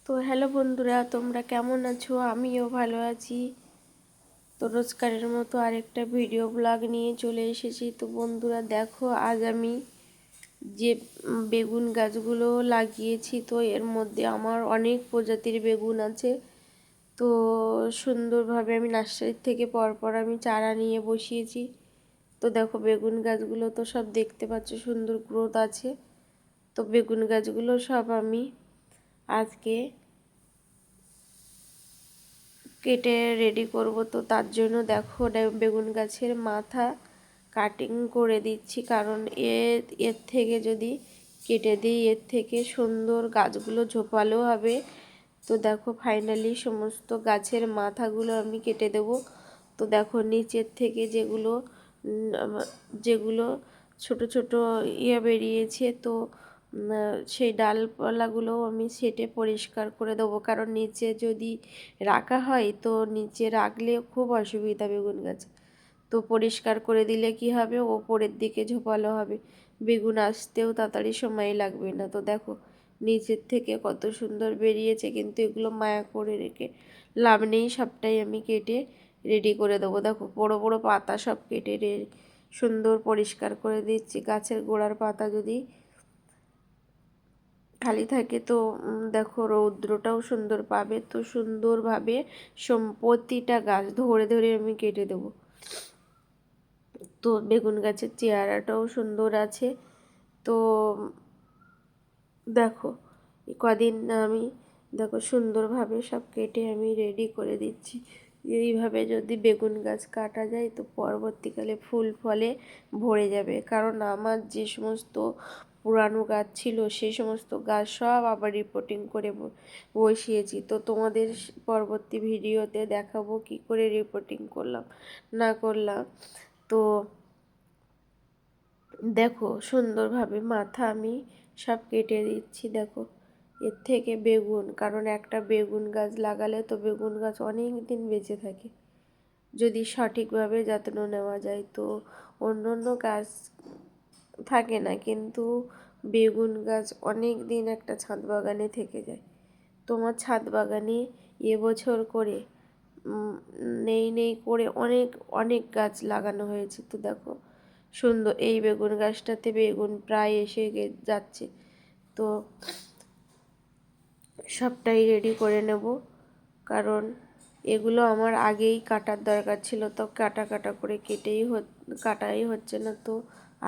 তো হ্যালো বন্ধুরা, তোমরা কেমন আছো? আমিও ভালো আছি। তো রোজকারের মতো আরেকটা ভিডিও ব্লগ নিয়ে চলে এসেছি। তো বন্ধুরা দেখো, আজ আমি যে বেগুন গাছগুলো লাগিয়েছি, তো এর মধ্যে আমার অনেক প্রজাতির বেগুন আছে। তো সুন্দরভাবে আমি নার্সারির থেকে পরপর আমি চারা নিয়ে বসিয়েছি। তো দেখো বেগুন গাছগুলো তো সব দেখতে পাচ্ছ, সুন্দর গ্রোথ আছে। তো বেগুন গাছগুলো সব আমি আজকে কেটে রেডি করব। তো তার জন্য দেখো বেগুন গাছের মাথা কাটিং করে দিচ্ছি, কারণ এর থেকে যদি কেটে দিই এর থেকে সুন্দর গাছগুলো ঝোপালো হবে। তো দেখো ফাইনালি সমস্ত গাছের মাথাগুলো আমি কেটে দেব। তো দেখো নিচের থেকে যেগুলো ছোট ছোট বেরিয়েছে, তো সেই ডালপালাগুলোও আমি সেটে পরিষ্কার করে দেবো, কারণ নিচে যদি রাখা হয় তো নিচে রাখলে খুব অসুবিধা বেগুন গাছ। তো পরিষ্কার করে দিলে কি হবে, ওপরের দিকে ঝোপালো হবে, বেগুন আসতেও তাড়াতাড়ি সময় লাগবে না। তো দেখো নিচের থেকে কত সুন্দর বেরিয়েছে, কিন্তু এগুলো মায়া করে রেখে লাভ নেই, সবটাই আমি কেটে রেডি করে দেবো। দেখো বড় বড় পাতা সব কেটে সুন্দর পরিষ্কার করে দিচ্ছি। গাছের গোড়ার পাতা যদি খালি থাকে তো দেখো রৌদ্রটাও সুন্দর পাবে। তো সুন্দরভাবে প্রতিটা গাছ ধরে ধরে আমি কেটে দেবো। তো বেগুন গাছের চেহারাটাও সুন্দর আছে। তো দেখো কদিন আমি দেখো সুন্দরভাবে সব কেটে আমি রেডি করে দিচ্ছি। এইভাবে যদি বেগুন গাছ কাটা যায় তো পরবর্তীকালে ফুল ফলে ভরে যাবে, কারণ আমার যে সমস্ত পুরানো গাছ ছিল সেই সমস্ত গাছ সব আবার রিপোর্টিং করে বসিয়েছি। তো তোমাদের পরবর্তী ভিডিওতে দেখাবো কি করে রিপোর্টিং করলাম না করলাম। তো দেখো সুন্দরভাবে মাথা আমি সব কেটে দিচ্ছি। দেখো এর থেকে বেগুন, কারণ একটা বেগুন গাছ লাগালে তো বেগুন গাছ অনেক দিন বেঁচে থাকে যদি সঠিকভাবে যত্ন নেওয়া যায়। তো অন্য অন্য গাছ থাকে না, কিন্তু বেগুন গাছ অনেক দিন একটা ছাদ বাগানে থেকে যায়। তোমার ছাদ বাগানে এবছর করে নেই নেই করে অনেক অনেক গাছ লাগানো হয়েছে। তো দেখো সুন্দর এই বেগুন গাছটাতে বেগুন প্রায় এসে যাচ্ছে। তো সবটাই রেডি করে নেব, কারণ এগুলো আমার আগেই কাটার দরকার ছিল, তো কাটা কাটা করে কাটাই হচ্ছে না। তো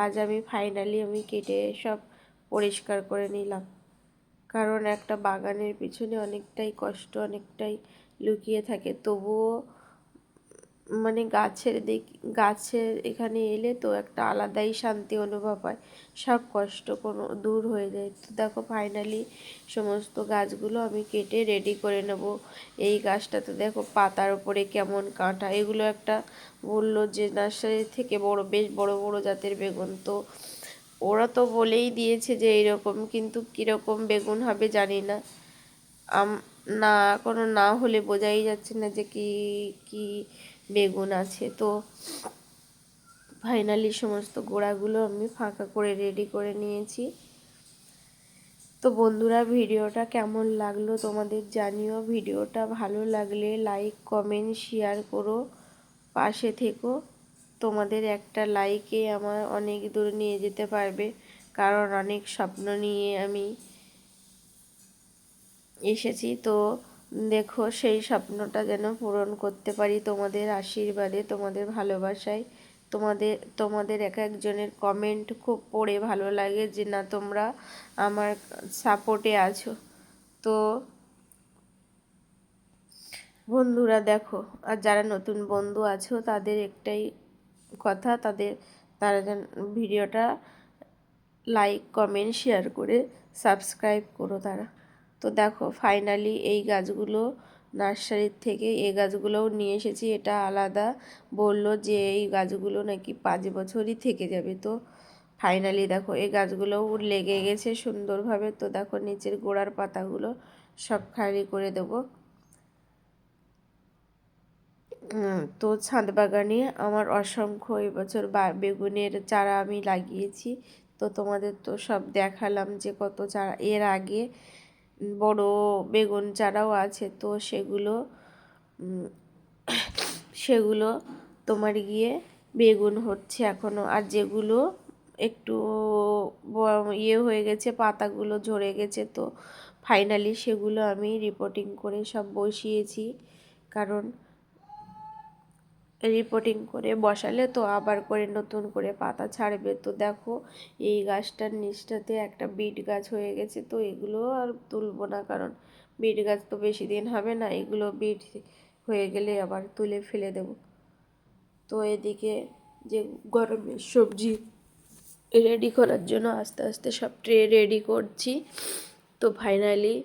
আজ আমি ফাইনালি কেটে সব পরিষ্কার করে নিলাম, কারণ একটা বাগানের পিছনে অনেকটাই কষ্ট, অনেকটাই লুকিয়ে থাকে। তবুও গাছের এখানে এলে তো একটা আলাদাই শান্তি অনুভব হয়, সব কষ্ট কোনো দূর হয়ে যায়। তো দেখো ফাইনালি সমস্ত গাছগুলো আমি কেটে রেডি করে নেব। এই গাছটাতে দেখো পাতার উপরে কেমন কাঁটা, এগুলো একটা বললো যে নার্সারি থেকে বেশ বড় বড় জাতের বেগুন। তো ওরা তো বলেই দিয়েছে যে এইরকম, কিন্তু কীরকম বেগুন হবে জানি না। না কোনো না হলে বোঝাই যাচ্ছে না যে কি কি বেগুন আছে। তো ফাইনালি সমস্ত গোড়াগুলো আমি ফাঁকা করে রেডি করে নিয়েছি। তো বন্ধুরা ভিডিওটা কেমন লাগলো তোমাদের জানিও। ভিডিওটা ভালো লাগলে লাইক কমেন্ট শেয়ার করো, পাশে থেকো। তোমাদের একটা লাইকে আমার অনেক দূর নিয়ে যেতে পারবে, কারণ অনেক স্বপ্ন নিয়ে আমি এসেছি। তো দেখো সেই স্বপ্নটা যেন পূরণ করতে পারি তোমাদের আশীর্বাদে, তোমাদের ভালোবাসায়। তোমাদের এক একজনের কমেন্ট খুব পড়ে ভালো লাগে যে না তোমরা আমার সাপোর্টে আছো। তো বন্ধুরা দেখো, আর যারা নতুন বন্ধু আছো তাদের একটাই কথা, তারা যেন ভিডিওটা লাইক কমেন্ট শেয়ার করে সাবস্ক্রাইব করো তারা। তো দেখো ফাইনালি এই গাছগুলো নার্সারির থেকে এই গাছগুলোও নিয়ে এসেছি। এটা আলাদা, বলল যে এই গাছগুলো নাকি 5 বছরই থেকে যাবে। তো ফাইনালি দেখো এই গাছগুলোও লেগে গেছে সুন্দরভাবে। তো দেখো নিচের গোড়ার পাতাগুলো সব খালি করে দেবো। তো ছাদ বাগানে আমার অসংখ্য এবছর বেগুনের চারা আমি লাগিয়েছি। তো তোমাদের তো সব দেখালাম যে কত চারা এর আগে বড় বেগুন চারাও আছে, তো সেগুলো তোমার গিয়ে বেগুন হচ্ছে এখনও। আর যেগুলো একটু ইয়ে হয়ে গেছে, পাতাগুলো ঝরে গেছে, তো ফাইনালি সেগুলো আমি রিপোর্টিং করে সব বসিয়েছি। কারণ রিপোর্টিং করে বসালে তো আবার করে নতুন করে পাতা ছাড়বে। তো দেখো এই গাছটার নিচটাতে একটা বিট গাছ হয়ে গেছে, তো এগুলো আর তুলবো না, কারণ বিট গাছ তো বেশি দিন হবে না, এগুলো বিট হয়ে গেলে আবার তুলে ফেলে দেব। তো এদিকে যে গরমের সবজি রেডি করার জন্য আস্তে আস্তে সব ট্রে রেডি করছি। তো ফাইনালি